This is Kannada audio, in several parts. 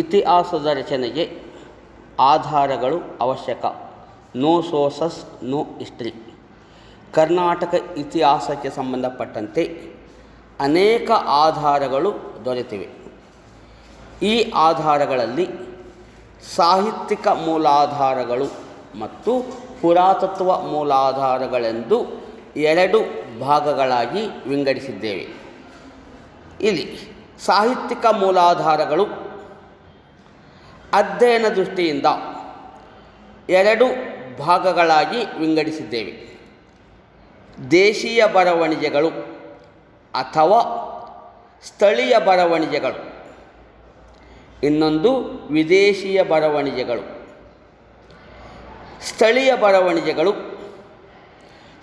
ಇತಿಹಾಸದ ರಚನೆಗೆ ಆಧಾರಗಳು ಅವಶ್ಯಕ. No sources no history. Karnataka ಇತಿಹಾಸಕ್ಕೆ ಸಂಬಂಧಪಟ್ಟಂತೆ ಅನೇಕ ಆಧಾರಗಳು ದೊರೆತಿವೆ. ಈ ಆಧಾರಗಳಲ್ಲಿ ಸಾಹಿತ್ಯಿಕ ಮೂಲಾಧಾರಗಳು ಮತ್ತು ಪುರಾತತ್ವ ಮೂಲಾಧಾರಗಳೆಂದು ಎರಡು ಭಾಗಗಳಾಗಿ ವಿಂಗಡಿಸಿದ್ದೇವೆ. ಇಲ್ಲಿ ಸಾಹಿತ್ಯಿಕ ಮೂಲಾಧಾರಗಳು ಅಧ್ಯಯನ ದೃಷ್ಟಿಯಿಂದ ಎರಡು ಭಾಗಗಳಾಗಿ ವಿಂಗಡಿಸಿದ್ದೇವೆ. ದೇಶೀಯ ಬರವಣಿಗೆಗಳು ಅಥವಾ ಸ್ಥಳೀಯ ಬರವಣಿಗೆಗಳು, ಇನ್ನೊಂದು ವಿದೇಶೀಯ ಬರವಣಿಗೆಗಳು. ಸ್ಥಳೀಯ ಬರವಣಿಗೆಗಳು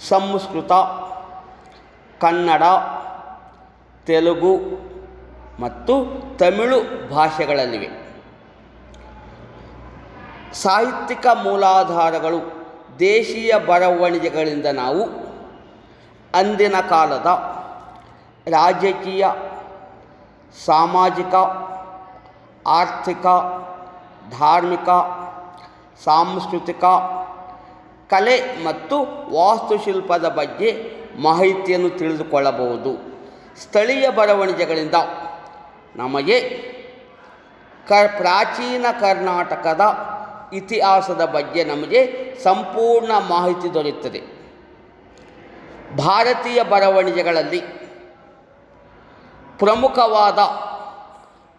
ಸಂಸ್ಕೃತ, ಕನ್ನಡ, ತೆಲುಗು ಮತ್ತು ತಮಿಳು ಭಾಷೆಗಳಲ್ಲಿವೆ. ಸಾಹಿತ್ಯಿಕ ಮೂಲಾಧಾರಗಳು ದೇಶೀಯ ಬರವಣಿಗೆಗಳಿಂದ ನಾವು ಅಂದಿನ ಕಾಲದ ರಾಜಕೀಯ, ಸಾಮಾಜಿಕ, ಆರ್ಥಿಕ, ಧಾರ್ಮಿಕ, ಸಾಂಸ್ಕೃತಿಕ, ಕಲೆ ಮತ್ತು ವಾಸ್ತುಶಿಲ್ಪದ ಬಗ್ಗೆ ಮಾಹಿತಿಯನ್ನು ತಿಳಿದುಕೊಳ್ಳಬಹುದು. ಸ್ಥಳೀಯ ಬರವಣಿಗೆಗಳಿಂದ ನಮಗೆ ಪ್ರಾಚೀನ ಕರ್ನಾಟಕದ ಇತಿಹಾಸದ ಬಗ್ಗೆ ನಮಗೆ ಸಂಪೂರ್ಣ ಮಾಹಿತಿ ದೊರೆಯುತ್ತದೆ. ಭಾರತೀಯ ಬರವಣಿಗೆಗಳಲ್ಲಿ ಪ್ರಮುಖವಾದ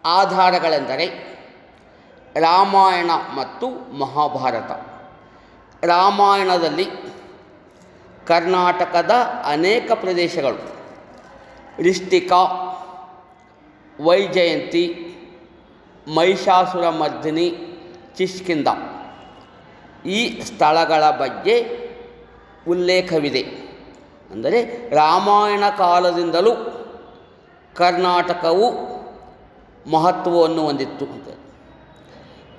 ಆಧಾರಗಳೆಂದರೆ ರಾಮಾಯಣ ಮತ್ತು ಮಹಾಭಾರತ. ರಾಮಾಯಣದಲ್ಲಿ ಕರ್ನಾಟಕದ ಅನೇಕ ಪ್ರದೇಶಗಳು, ರಿಷ್ಟಿಕ, ವೈಜಯಂತಿ, ಮಹಿಷಾಸುರಮರ್ದಿನಿ, ಕಿಷ್ಕಿಂಧ ಈ ಸ್ಥಳಗಳ ಬಗ್ಗೆ ಉಲ್ಲೇಖವಿದೆ. ಅಂದರೆ ರಾಮಾಯಣ ಕಾಲದಿಂದಲೂ ಕರ್ನಾಟಕವು ಮಹತ್ವವನ್ನು ಹೊಂದಿತ್ತು.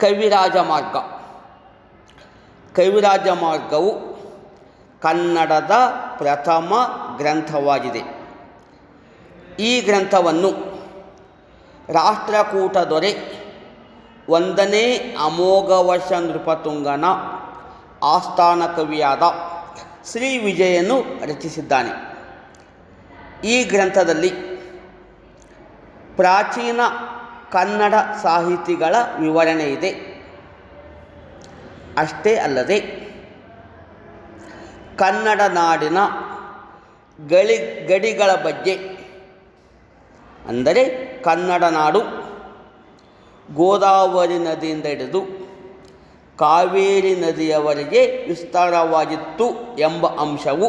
ಕವಿರಾಜ ಮಾರ್ಗ. ಕವಿರಾಜ ಮಾರ್ಗವು ಕನ್ನಡದ ಪ್ರಥಮ ಗ್ರಂಥವಾಗಿದೆ. ಈ ಗ್ರಂಥವನ್ನು ರಾಷ್ಟ್ರಕೂಟ ದೊರೆ 1ನೇ ಅಮೋಘವರ್ಷ ನೃಪತುಂಗನ ಆಸ್ಥಾನ ಕವಿಯಾದ ಶ್ರೀ ವಿಜಯನು ರಚಿಸಿದ್ದಾನೆ. ಈ ಗ್ರಂಥದಲ್ಲಿ ಪ್ರಾಚೀನ ಕನ್ನಡ ಸಾಹಿತಿಗಳ ವಿವರಣೆ ಇದೆ. ಅಷ್ಟೇ ಅಲ್ಲದೆ ಕನ್ನಡ ನಾಡಿನ ಗಡಿಗಳ ಬಗ್ಗೆ, ಅಂದರೆ ಕನ್ನಡ ನಾಡು ಗೋದಾವರಿ ನದಿಯಿಂದ ಹಿಡಿದು ಕಾವೇರಿ ನದಿಯವರೆಗೆ ವಿಸ್ತಾರವಾಗಿತ್ತು ಎಂಬ ಅಂಶವು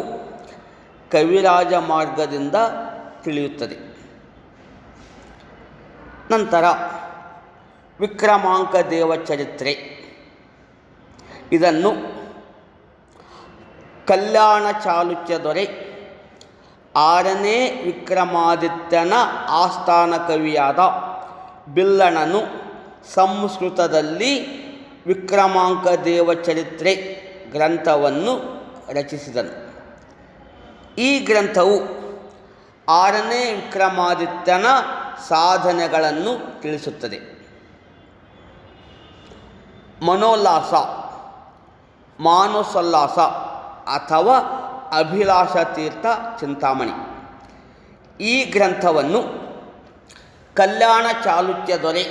ಕವಿರಾಜ ಮಾರ್ಗದಿಂದ ತಿಳಿಯುತ್ತದೆ. ನಂತರ ವಿಕ್ರಮಾಂಕ ದೇವಚರಿತ್ರೆ. ಇದನ್ನು ಕಲ್ಯಾಣ ಚಾಲುಕ್ಯ ದೊರೆ 6ನೇ ವಿಕ್ರಮಾದಿತ್ಯನ ಆಸ್ಥಾನ ಕವಿಯಾದ ಬಿಲ್ಲಣನು ಸಂಸ್ಕೃತದಲ್ಲಿ ವಿಕ್ರಮಾಂಕ ದೇವಚರಿತ್ರೆ ಗ್ರಂಥವನ್ನು ರಚಿಸಿದನು. ಈ ಗ್ರಂಥವು 6ನೇ ವಿಕ್ರಮಾದಿತ್ಯನ ಸಾಧನೆಗಳನ್ನು ತಿಳಿಸುತ್ತದೆ. ಮನೋಲ್ಲಾಸ, ಮಾನಸೋಲ್ಲಾಸ ಅಥವಾ ಅಭಿಲಾಷ ತೀರ್ಥ ಚಿಂತಾಮಣಿ ಈ ಗ್ರಂಥವನ್ನು ಕಲ್ಯಾಣ ಚಾಲುಕ್ಯ ದೊರೆ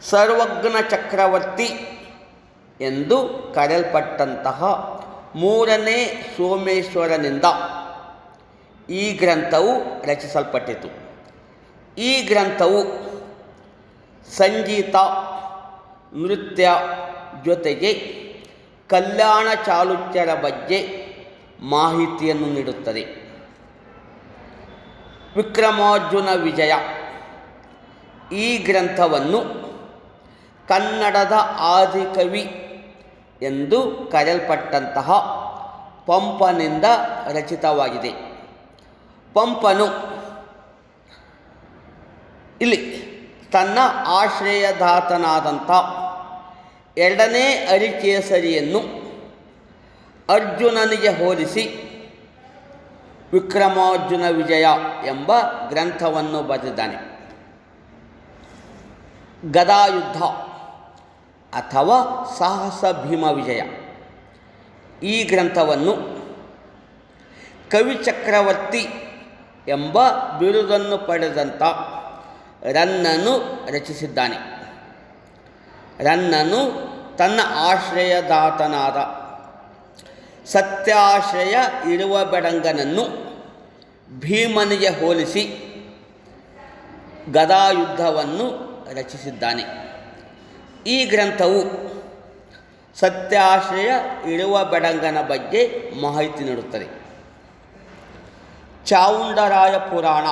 ಸರ್ವಜ್ಞ ಚಕ್ರವರ್ತಿ ಎಂದು ಕರೆಯಲ್ಪಟ್ಟಂತಹ 3ನೇ ಸೋಮೇಶ್ವರನಿಂದ ಈ ಗ್ರಂಥವು ರಚಿಸಲ್ಪಟ್ಟಿತು. ಈ ಗ್ರಂಥವು ಸಂಗೀತ, ನೃತ್ಯ ಜೊತೆಗೆ ಕಲ್ಯಾಣ ಚಾಲುಕ್ಯರ ಬಗ್ಗೆ ಮಾಹಿತಿಯನ್ನು ನೀಡುತ್ತದೆ. ವಿಕ್ರಮಾರ್ಜುನ ವಿಜಯ ಈ ಗ್ರಂಥವನ್ನು ಕನ್ನಡದ ಆದಿಕವಿ ಎಂದು ಕರೆಯಲ್ಪಟ್ಟಂತಹ ಪಂಪನಿಂದ ರಚಿತವಾಗಿದೆ. ಪಂಪನು ಇಲ್ಲಿ ತನ್ನ ಆಶ್ರಯದಾತನಾದಂಥ 2ನೇ ಹರಿಕೇಸರಿಯನ್ನು ಅರ್ಜುನನಿಗೆ ಹೋಲಿಸಿ ವಿಕ್ರಮಾರ್ಜುನ ವಿಜಯ ಎಂಬ ಗ್ರಂಥವನ್ನು ಬರೆದಿದ್ದಾನೆ. ಗದಾಯುದ್ಧ ಅಥವಾ ಸಾಹಸ ಭೀಮ ವಿಜಯ ಈ ಗ್ರಂಥವನ್ನು ಕವಿ ಚಕ್ರವರ್ತಿ ಎಂಬ ಬಿರುದನ್ನು ಪಡೆದಂಥ ರನ್ನನು ರಚಿಸಿದ್ದಾನೆ. ರನ್ನನು ತನ್ನ ಆಶ್ರಯದಾತನಾದ ಸತ್ಯಾಶ್ರಯ ಇರುವ ಬೆಡಂಗನನ್ನು ಭೀಮನಿಗೆ ಹೋಲಿಸಿ ಗದಾಯುದ್ಧವನ್ನು ರಚಿಸಿದ್ದಾನೆ. ಈ ಗ್ರಂಥವು ಸತ್ಯಾಶ್ರಯ ಇರುವ ಬೆಡಂಗನ ಬಗ್ಗೆ ಮಾಹಿತಿ ನೀಡುತ್ತದೆ. ಚಾವುಂಡರಾಯ ಪುರಾಣ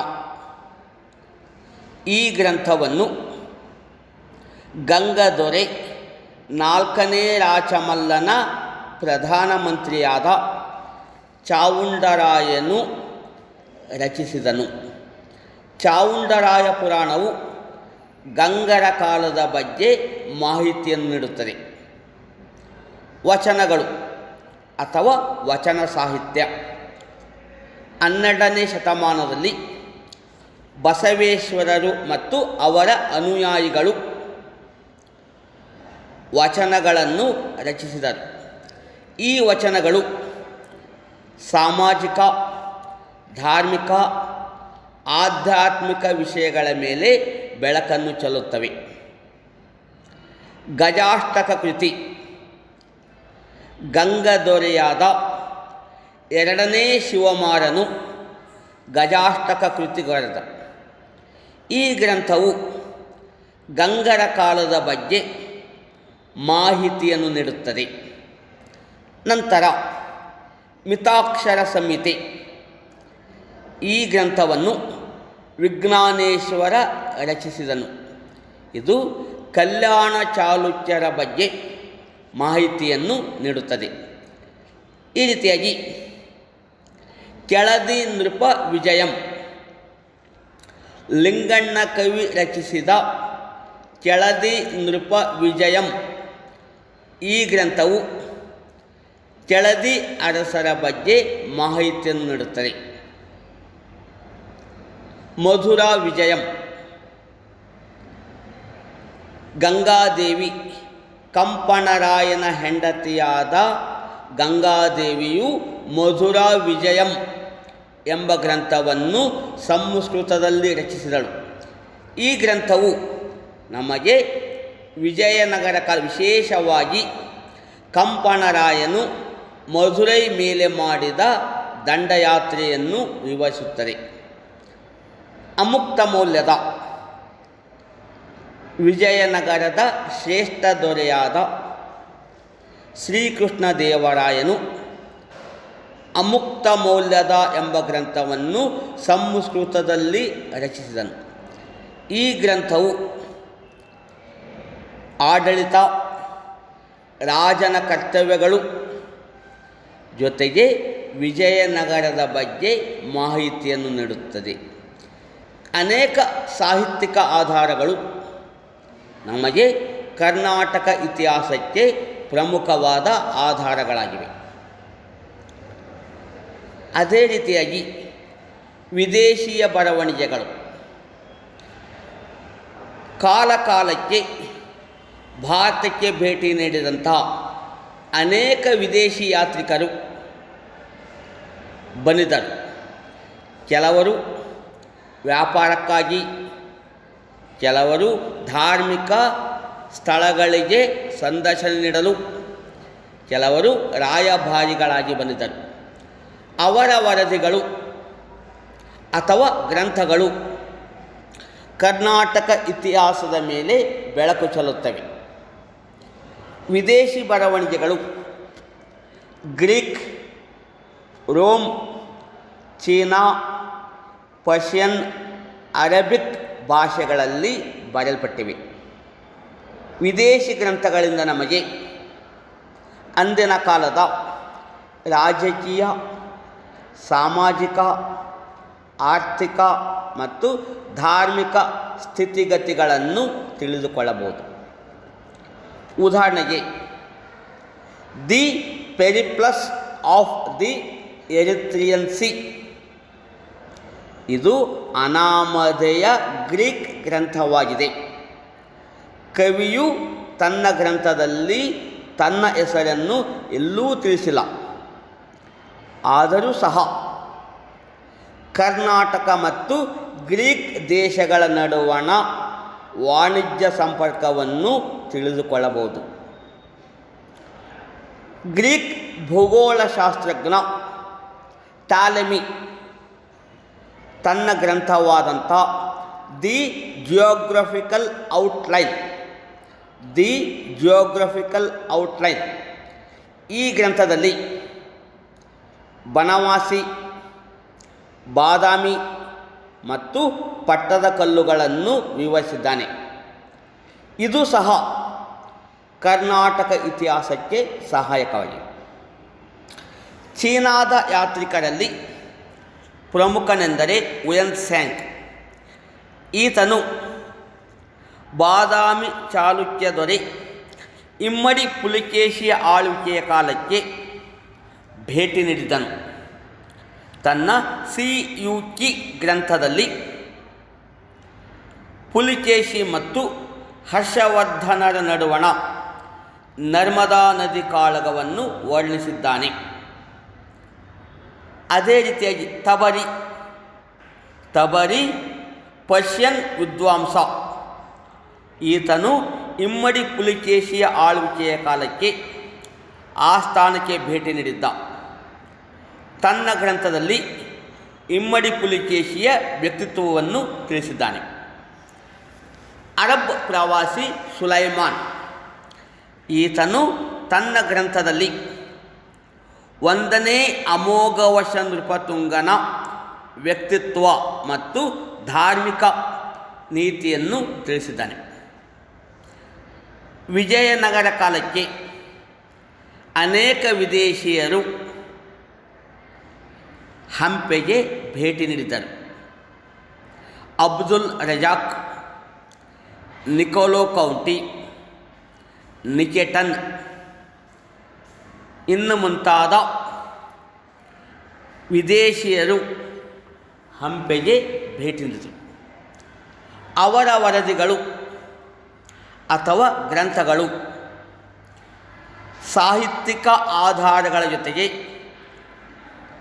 ಈ ಗ್ರಂಥವನ್ನು ಗಂಗದೊರೆ 4ನೇ ರಾಚಮಲ್ಲನ ಪ್ರಧಾನಮಂತ್ರಿಯಾದ ಚಾವುಂಡರಾಯನು ರಚಿಸಿದನು. ಚಾವುಂಡರಾಯ ಪುರಾಣವು ಗಂಗರ ಕಾಲದ ಬಗ್ಗೆ ಮಾಹಿತಿಯನ್ನು ನೀಡುತ್ತದೆ. ವಚನಗಳು ಅಥವಾ ವಚನ ಸಾಹಿತ್ಯ 12ನೇ ಶತಮಾನದಲ್ಲಿ ಬಸವೇಶ್ವರರು ಮತ್ತು ಅವರ ಅನುಯಾಯಿಗಳು ವಚನಗಳನ್ನು ರಚಿಸಿದರು. ಈ ವಚನಗಳು ಸಾಮಾಜಿಕ, ಧಾರ್ಮಿಕ, ಆಧ್ಯಾತ್ಮಿಕ ವಿಷಯಗಳ ಮೇಲೆ ಬೆಳಕನ್ನು ಚೆಲ್ಲುತ್ತವೆ. ಗಜಾಷ್ಟಕ ಕೃತಿ ಗಂಗದೊರೆಯಾದ 2ನೇ ಶಿವಮಾರನು ಗಜಾಷ್ಟಕ ಕೃತಿ ಬರೆದ. ಈ ಗ್ರಂಥವು ಗಂಗರ ಕಾಲದ ಬಗ್ಗೆ ಮಾಹಿತಿಯನ್ನು ನೀಡುತ್ತದೆ. ನಂತರ ಮಿತಾಕ್ಷರ ಸಂಹಿತೆ ಈ ಗ್ರಂಥವನ್ನು ವಿಜ್ಞಾನೇಶ್ವರ ರಚಿಸಿದನು. ಇದು ಕಲ್ಯಾಣ ಚಾಲುಕ್ಯರ ಬಗ್ಗೆ ಮಾಹಿತಿಯನ್ನು ನೀಡುತ್ತದೆ. ಈ ರೀತಿಯಾಗಿ ಕೆಳದಿ ನೃಪ ವಿಜಯಂ ಲಿಂಗಣ್ಣ ಕವಿ ರಚಿಸಿದ ಕೆಳದಿ ನೃಪ ವಿಜಯಂ ಈ ಗ್ರಂಥವು ಕೆಳದಿ ಅರಸರ ಬಗ್ಗೆ ಮಾಹಿತಿಯನ್ನು ನೀಡುತ್ತದೆ. ಮಧುರಾ ವಿಜಯಂ ಗಂಗಾದೇವಿ ಕಂಪಣರಾಯನ ಹೆಂಡತಿಯಾದ ಗಂಗಾದೇವಿಯು ಮಧುರಾ ವಿಜಯಂ ಎಂಬ ಗ್ರಂಥವನ್ನು ಸಂಸ್ಕೃತದಲ್ಲಿ ರಚಿಸಿದಳು. ಈ ಗ್ರಂಥವು ನಮಗೆ ವಿಜಯನಗರ ಕಾಲ, ವಿಶೇಷವಾಗಿ ಕಂಪಣರಾಯನು ಮಧುರೈ ಮೇಲೆ ಮಾಡಿದ ದಂಡಯಾತ್ರೆಯನ್ನು ವಿವರಿಸುತ್ತದೆ. ಅಮುಕ್ತ ಮೌಲ್ಯದ ವಿಜಯನಗರದ ಶ್ರೇಷ್ಠ ದೊರೆಯಾದ ಶ್ರೀಕೃಷ್ಣ ದೇವರಾಯನು ಅಮುಕ್ತ ಮೌಲ್ಯದ ಎಂಬ ಗ್ರಂಥವನ್ನು ಸಂಸ್ಕೃತದಲ್ಲಿ ರಚಿಸಿದನು. ಈ ಗ್ರಂಥವು ಆಡಳಿತ, ರಾಜನ ಕರ್ತವ್ಯಗಳು ಜೊತೆಗೆ ವಿಜಯನಗರದ ಬಗ್ಗೆ ಮಾಹಿತಿಯನ್ನು ನೀಡುತ್ತದೆ. ಅನೇಕ ಸಾಹಿತ್ಯಿಕ ಆಧಾರಗಳು ನಮಗೆ ಕರ್ನಾಟಕ ಇತಿಹಾಸಕ್ಕೆ ಪ್ರಮುಖವಾದ ಆಧಾರಗಳಾಗಿವೆ. ಅದೇ ರೀತಿಯಾಗಿ ವಿದೇಶೀಯ ಬರವಣಿಗೆಗಳು ಕಾಲಕಾಲಕ್ಕೆ ಭಾರತಕ್ಕೆ ಭೇಟಿ ನೀಡಿದಂಥ ಅನೇಕ ವಿದೇಶಿ ಯಾತ್ರಿಕರು ಬಂದಿದ್ದರು. ಕೆಲವರು ವ್ಯಾಪಾರಕ್ಕಾಗಿ, ಕೆಲವರು ಧಾರ್ಮಿಕ ಸ್ಥಳಗಳಿಗೆ ಸಂದರ್ಶನ ನೀಡಲು, ಕೆಲವರು ರಾಯಭಾರಿಗಳಾಗಿ ಬಂದಿದ್ದರು. ಅವರ ವರದಿಗಳು ಅಥವಾ ಗ್ರಂಥಗಳು ಕರ್ನಾಟಕ ಇತಿಹಾಸದ ಮೇಲೆ ಬೆಳಕು ಚೆಲ್ಲುತ್ತವೆ. ವಿದೇಶಿ ಬರವಣಿಗೆಗಳು Greek, Rome, China, Persian, Arabic ಭಾಷೆಗಳಲ್ಲಿ ಬರೆಯಲ್ಪಟ್ಟಿವೆ. ವಿದೇಶಿ ಗ್ರಂಥಗಳಿಂದ ನಮಗೆ ಅಂದಿನ ಕಾಲದ ರಾಜಕೀಯ, ಸಾಮಾಜಿಕ, ಆರ್ಥಿಕ ಮತ್ತು ಧಾರ್ಮಿಕ ಸ್ಥಿತಿಗತಿಗಳನ್ನು ತಿಳಿದುಕೊಳ್ಳಬಹುದು. ಉದಾಹರಣೆಗೆ the Periplus of the Erythraean Sea, ಇದು ಅನಾಮಧೇಯ ಗ್ರೀಕ್ ಗ್ರಂಥವಾಗಿದೆ. ಕವಿಯು ತನ್ನ ಗ್ರಂಥದಲ್ಲಿ ತನ್ನ ಹೆಸರನ್ನು ಎಲ್ಲೂ ತಿಳಿಸಿಲ್ಲ. ಆದರೂ ಸಹ ಕರ್ನಾಟಕ ಮತ್ತು ಗ್ರೀಕ್ ದೇಶಗಳ ನಡುವಣ ವಾಣಿಜ್ಯ ಸಂಪರ್ಕವನ್ನು ತಿಳಿದುಕೊಳ್ಳಬಹುದು. ಗ್ರೀಕ್ ಭೂಗೋಳಶಾಸ್ತ್ರಜ್ಞ ಟಾಲೆಮಿ ತನ್ನ ಗ್ರಂಥವಾದಂಥ ದಿ ಜಿಯೋಗ್ರಫಿಕಲ್ ಔಟ್ಲೈನ್ ಈ ಗ್ರಂಥದಲ್ಲಿ ಬನವಾಸಿ, ಬಾದಾಮಿ ಮತ್ತು ಪಟ್ಟದಕಲ್ಲುಗಳನ್ನು ವಿವರಿಸಿದ್ದಾನೆ. ಇದು ಸಹ ಕರ್ನಾಟಕ ಇತಿಹಾಸಕ್ಕೆ ಸಹಾಯಕವಾಗಿದೆ. ಚೀನಾದ ಯಾತ್ರಿಕರಲ್ಲಿ ಪ್ರಮುಖನೆಂದರೆ ಹುಯೆನ್ ತ್ಸಾಂಗ್. ಈತನು ಬಾದಾಮಿ ಚಾಲುಕ್ಯ ದೊರೆ ಇಮ್ಮಡಿ ಪುಲಿಕೇಶಿಯ ಆಳ್ವಿಕೆಯ ಕಾಲಕ್ಕೆ ಭೇಟಿ ನೀಡಿದನು. ತನ್ನ ಸಿಯುಕಿ ಗ್ರಂಥದಲ್ಲಿ ಪುಲಿಕೇಶಿ ಮತ್ತು ಹರ್ಷವರ್ಧನರ ನಡುವಣ ನರ್ಮದಾ ನದಿ ಕಾಳಗವನ್ನು ವರ್ಣಿಸಿದ್ದಾನೆ. ಅದೇ ರೀತಿಯಾಗಿ ತಬರಿ ಪರ್ಷಿಯನ್ ವಿದ್ವಾಂಸ. ಈತನು ಇಮ್ಮಡಿ ಪುಲಿಕೇಶಿಯ ಆಳ್ವಿಕೆಯ ಕಾಲಕ್ಕೆ ಆ ಸ್ಥಾನಕ್ಕೆ ಭೇಟಿ ನೀಡಿದ್ದ. ತನ್ನ ಗ್ರಂಥದಲ್ಲಿ ಇಮ್ಮಡಿ ಪುಲಿಕೇಶಿಯ ವ್ಯಕ್ತಿತ್ವವನ್ನು ತಿಳಿಸಿದ್ದಾನೆ. ಅರಬ್ ಪ್ರವಾಸಿ ಸುಲೈಮಾನ್. ಈತನು ತನ್ನ ಗ್ರಂಥದಲ್ಲಿ 1ನೇ ಅಮೋಘವರ್ಷ ನೃಪತುಂಗನ ವ್ಯಕ್ತಿತ್ವ ಮತ್ತು ಧಾರ್ಮಿಕ ನೀತಿಯನ್ನು ತಿಳಿಸಿದ್ದಾನೆ. ವಿಜಯನಗರ ಕಾಲಕ್ಕೆ ಅನೇಕ ವಿದೇಶಿಯರು ಹಂಪೆಗೆ ಭೇಟಿ ನೀಡಿದರು. ಅಬ್ದುಲ್ ರಜಾಕ್, ನಿಕೋಲೋ ಕೌಂಟಿ, ನಿಕೆಟನ್ ಇನ್ನು ಮುಂತಾದ ವಿದೇಶಿಯರು ಹಂಪೆಗೆ ಭೇಟಿ ನೀಡಿದರು. ಅವರ ವರದಿಗಳು ಅಥವಾ ಗ್ರಂಥಗಳು ಸಾಹಿತ್ಯಿಕ ಆಧಾರಗಳ ಜೊತೆಗೆ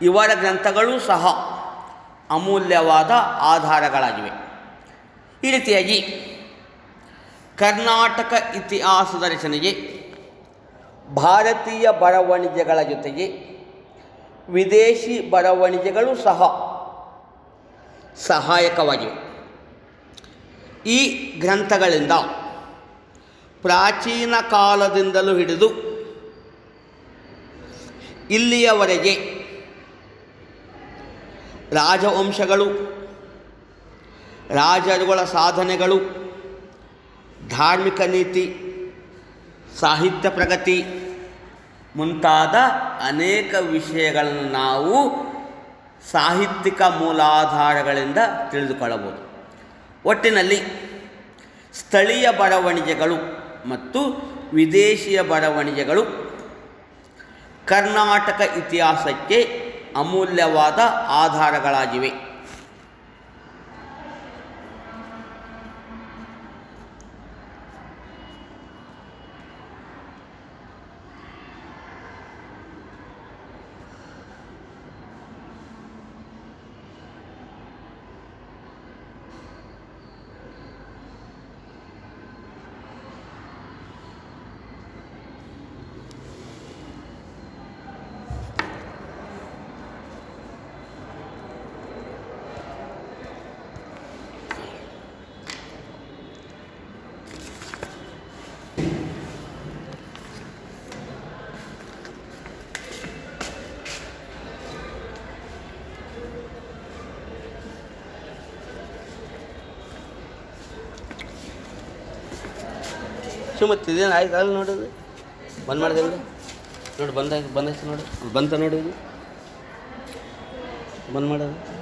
ಇವರ ಗ್ರಂಥಗಳೂ ಸಹ ಅಮೂಲ್ಯವಾದ ಆಧಾರಗಳಾಗಿವೆ. ಈ ರೀತಿಯಾಗಿ ಕರ್ನಾಟಕ ಇತಿಹಾಸದ ರಚನೆಗೆ ಭಾರತೀಯ ಬರವಣಿಗೆಗಳ ಜೊತೆಗೆ ವಿದೇಶಿ ಬರವಣಿಗೆಗಳು ಸಹ ಸಹಾಯಕವಾಗಿವೆ. ಈ ಗ್ರಂಥಗಳಿಂದ ಪ್ರಾಚೀನ ಕಾಲದಿಂದಲೂ ಹಿಡಿದು ಇಲ್ಲಿಯವರೆಗೆ ರಾಜವಂಶಗಳು, ರಾಜರುಗಳ ಸಾಧನೆಗಳು, ಧಾರ್ಮಿಕ ನೀತಿ, ಸಾಹಿತ್ಯ ಪ್ರಗತಿ ಮುಂತಾದ ಅನೇಕ ವಿಷಯಗಳನ್ನು ನಾವು ಸಾಹಿತ್ಯಿಕ ಮೂಲಾಧಾರಗಳಿಂದ ತಿಳಿದುಕೊಳ್ಳಬಹುದು. ಒಟ್ಟಿನಲ್ಲಿ ಸ್ಥಳೀಯ ಬರವಣಿಗೆಗಳು ಮತ್ತು ವಿದೇಶಿಯ ಬರವಣಿಗೆಗಳು ಕರ್ನಾಟಕ ಇತಿಹಾಸಕ್ಕೆ ಅಮೂಲ್ಯವಾದ ಆಧಾರಗಳಾಗಿವೆ. ಮತ್ತು ಇದೇನು ಆಯ್ತು ಅಲ್ಲಿ ನೋಡೋದು ಬಂದ್ ಮಾಡಿದೆ ನೋಡಿ ಬಂದಾಯ್ತು ನೋಡಿ ಬಂತ ನೋಡೋದು ಬಂದ್ ಮಾಡೋದು